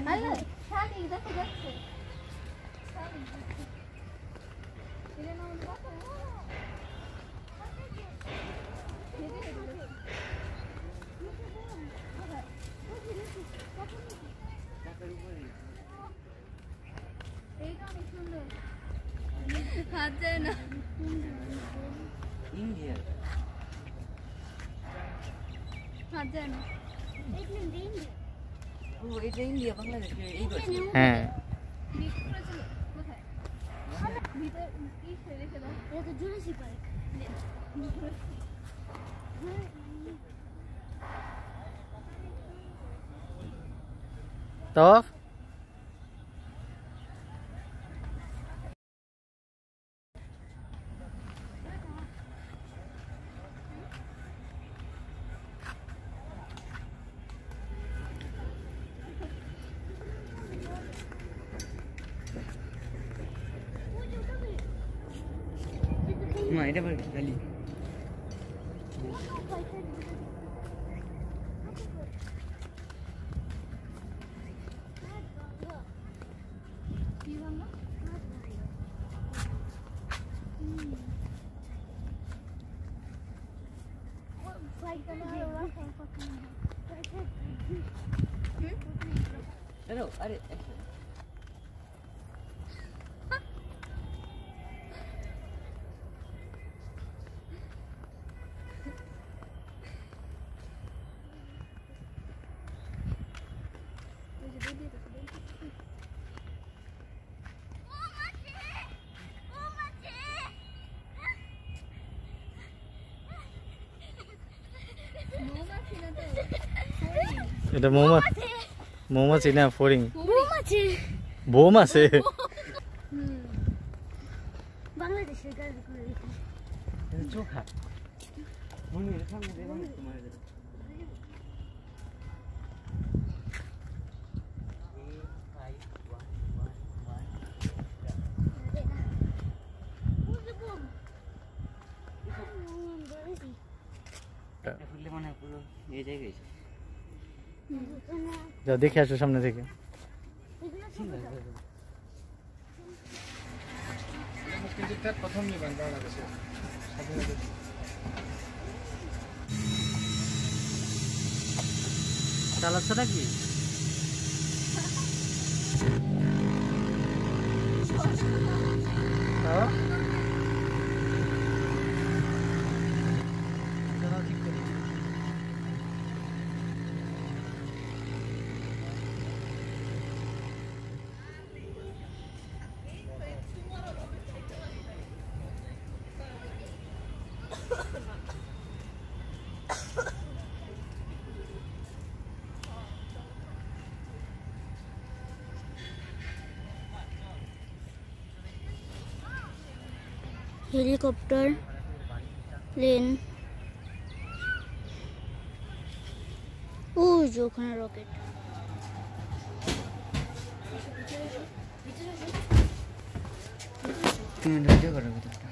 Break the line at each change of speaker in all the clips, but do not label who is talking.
আরে শালিক দেখা যাচ্ছে শালিক এর নাম কত এইটা অনেক সুন্দর হাত যায় না ইন্ডিয়া হাত যায় না ও এটা ইন্ডিয়া বাংলাদেশ এই করছে হ্যাঁ কোথায় ভিতর কি রেখে দাও এটা তো জুরাসিক পার্ক
তো
না এটা বল খালি
हेलो अरे এটা মৌমাছি না ফড়িং মৌমাছি
বাংলাদেশের গাড়ি করে
এটা চোখা মনে এর সামনে দেব না তোমার ফুলে মনে পুরো এই জায়গায়
যা দেখে আসো সামনে থেকে
প্রথম নিবেন বাংলাদেশে
চালাচ্ছ নাকি
হেলিকপ্টার প্লেন ওই যে ওখানে রকেট
তুমি ভিডিও করো ভিতরটা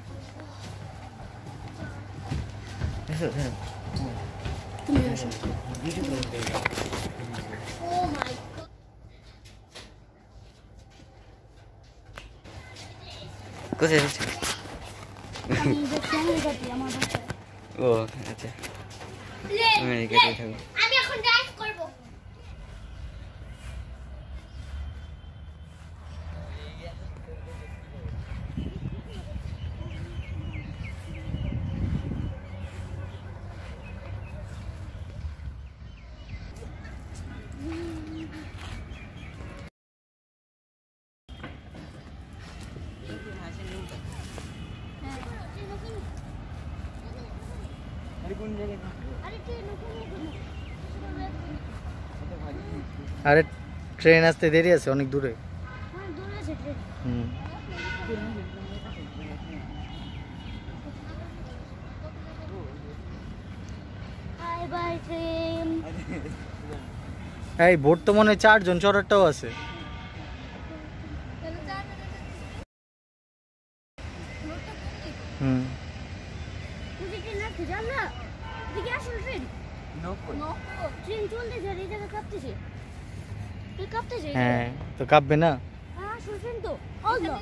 এসো এসো
তুমি আসো
ভিডিও করো
ও মাই গড
কোথায় যাচ্ছ
আমি দেখছি আমেরিকাতে আমার বাসায়
ও আচ্ছা আমেরিকাতে থাকো
আমি এখন ড্রাইভ করব
আরে ট্রেন আসতে দেরি আছে অনেক দূরে
এবার ট্রেন
এই বোট তো মনে হয় 4 জন, চড়ারটাও আছে। হুম
মুঝে ট্রেন আসছে জান না দিকে আসল ট্রেন ট্রেন চলতে যায় এই জায়গা কাঁপতেছে তুই কাঁপতেছে
হ্যাঁ তো কাঁপবে না।
আসল ট্রেন তো আল্লাহ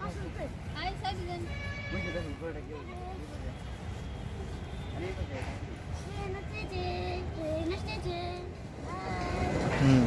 আসল ট্রেন আই সাইড দেন ট্রেন আসছে
হুম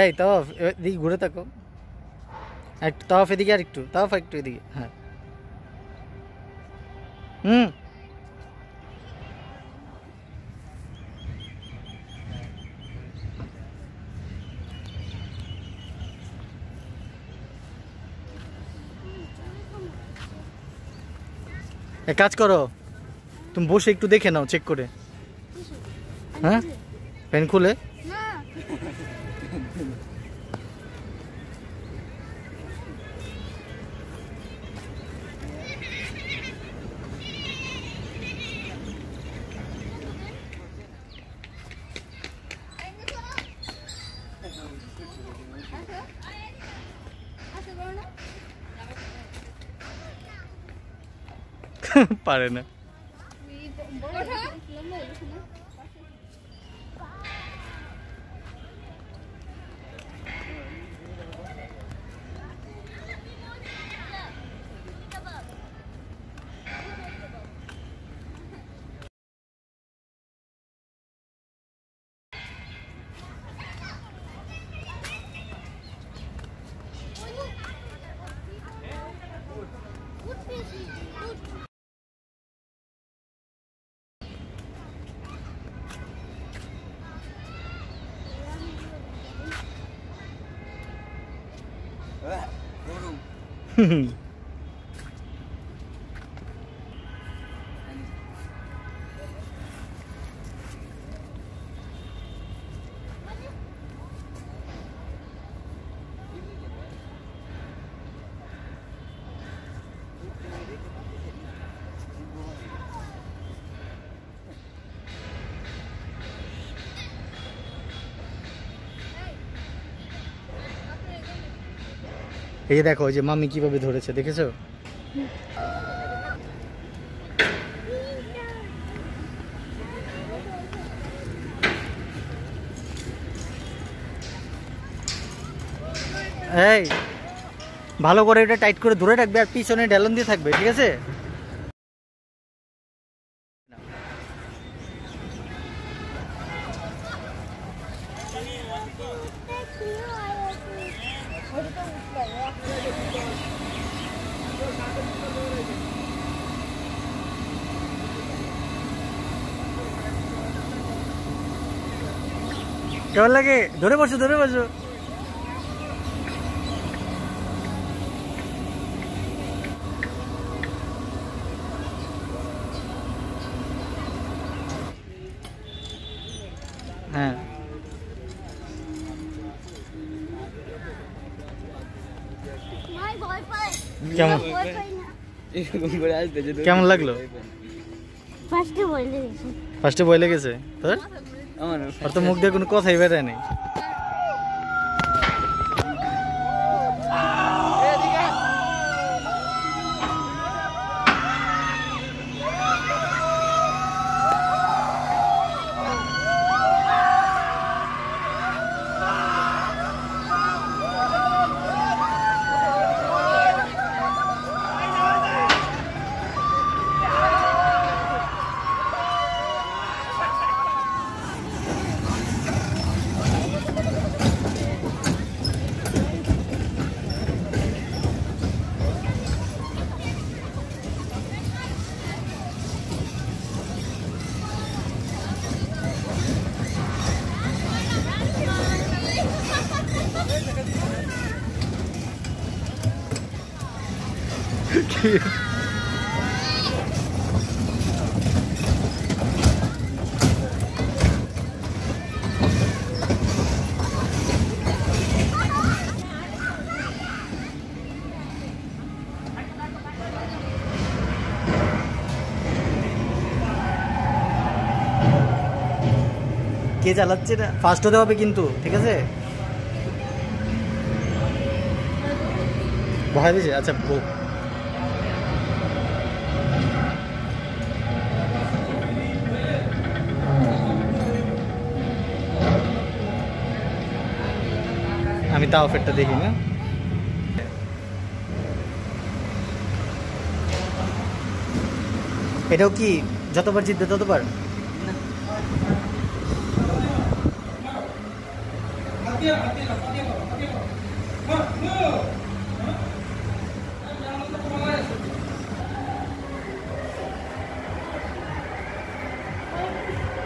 এই তাও এদিকে ঘুরে থাকো একটু, তাও এদিকে আর একটু, তাও একটু এদিকে। হ্যাঁ হুম এক কাজ করো, তুমি বসে একটু দেখে নাও চেক করে। হ্যাঁ পেন খুলে
না
পারে না। এই যে দেখো, ওই যে মামি কিভাবে ধরেছে দেখেছো? এই ভালো করে এটা টাইট করে ধরে রাখবে আর পিছনে ড্যালন দিয়ে থাকবে, ঠিক আছে? কেমন লাগে? ধরে বসো, ধরে বসো। হ্যাঁ কেমন কেমন লাগলো? ফার্স্টে ভয় লেগেছে তোর? আর তো মুখ দিয়ে কোনো কথাই বেরোয় নেই। কে চালাচ্ছে না, ফাস্ট হতে হবে কিন্তু, ঠিক আছে? ভয় দিয়েছে? আচ্ছা বউ আমি তাও ফেরটা দেখি না। এটাও কি যতবার জিতবে ততবার?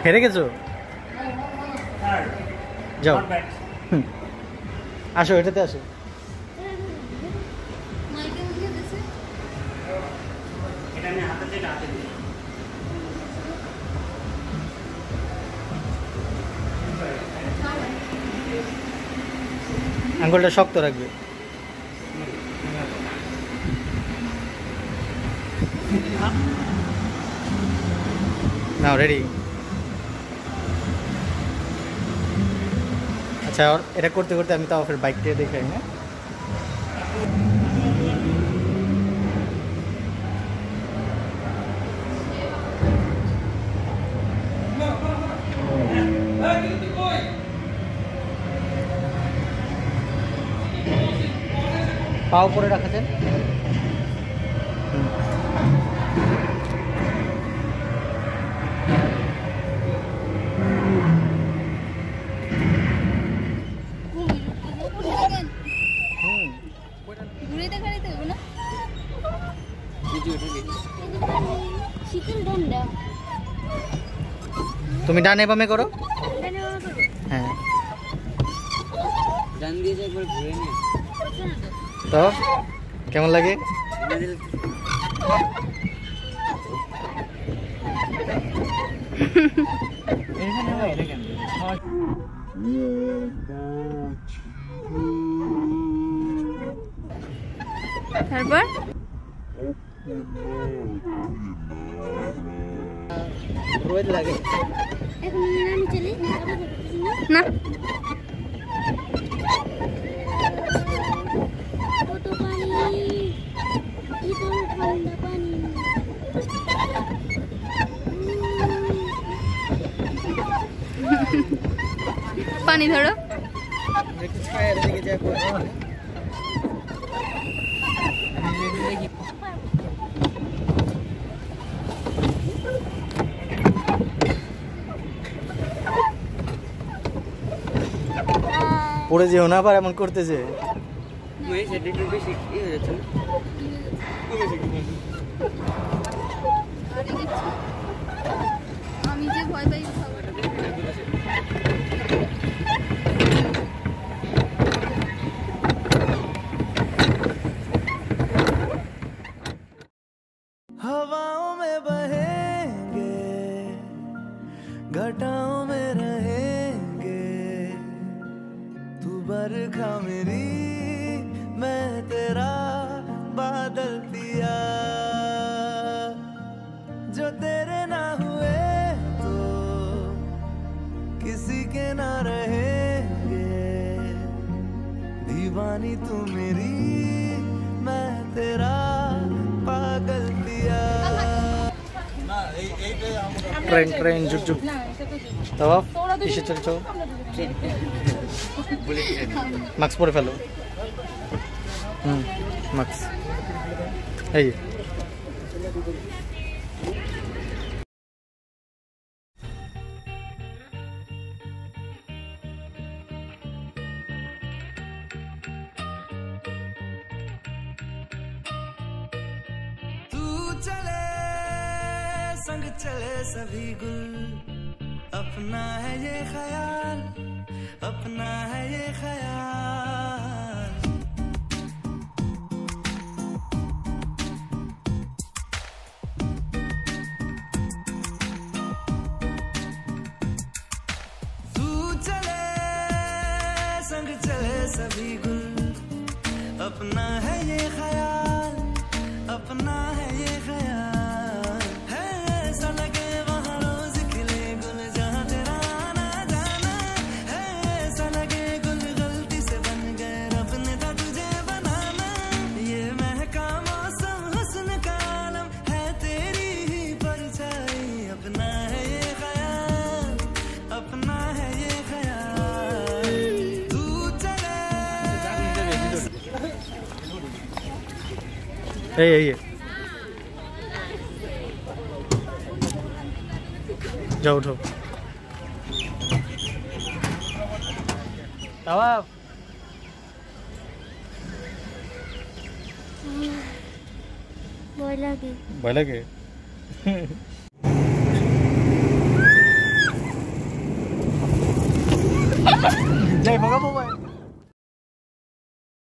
হেরে গেছো? যাও আসো, এটাতে আসো। আঙ্গুলটা শক্ত রাখবে। নাও রেডি। আচ্ছা এটা করতে করতে আমি তাও ফের বাইকটা দেখাই না। পা উপরে রাখাছেন। তুমি ডানে বামে করো। হ্যাঁ
ডান দিয়ে যাই একবার ঘুরে নে।
তো কেমন লাগে?
তারপর
রোদ লাগে
এখন আমি চলি না কত পানি ইতর ঠান্ডা পানি পানি ধরো
একটু ছায়া দিকে যা করো।
পড়ে যেও না, আবার এমন করতেছে।
একটু বেশি কি হয়ে যাচ্ছে না?
আমি যে ভয় পাই
हवाओं में बहेंगे, घटाओं में रहेंगे, तू बरखा मेरी मैं तेरा बादल पिया, जो तेरे ना हुए तो किसी के ना रहेंगे, दीवानी तू मेरी मैं तेरा पागल पिया।
ট্রেন ট্রেন জুক জুক তো কিসে চলছো? মাস্ক পরে ফেলো। মাস্ক এই
चले संग चले सभी गुल, अपना है ये ख्याल, अपना है ये ख्याल, सभी गुल अपना है ये ख्याल अपना है ये ख्याल है ऐसा लगे वहाँ रोज खिले गुल जहाँ तेरा आना जाना है ऐसा लगे गुल गलती से बन गए रब ने था तुझे बनाना ये महका मौसम हुस्न का आलम है तेरी ही परछाई अपना है ये ख्याल अपना है ये ख्याल तू चले
ये जाओ उठो नवाब
ভয় লাগে
भय लगे जाए भगा मोबाइल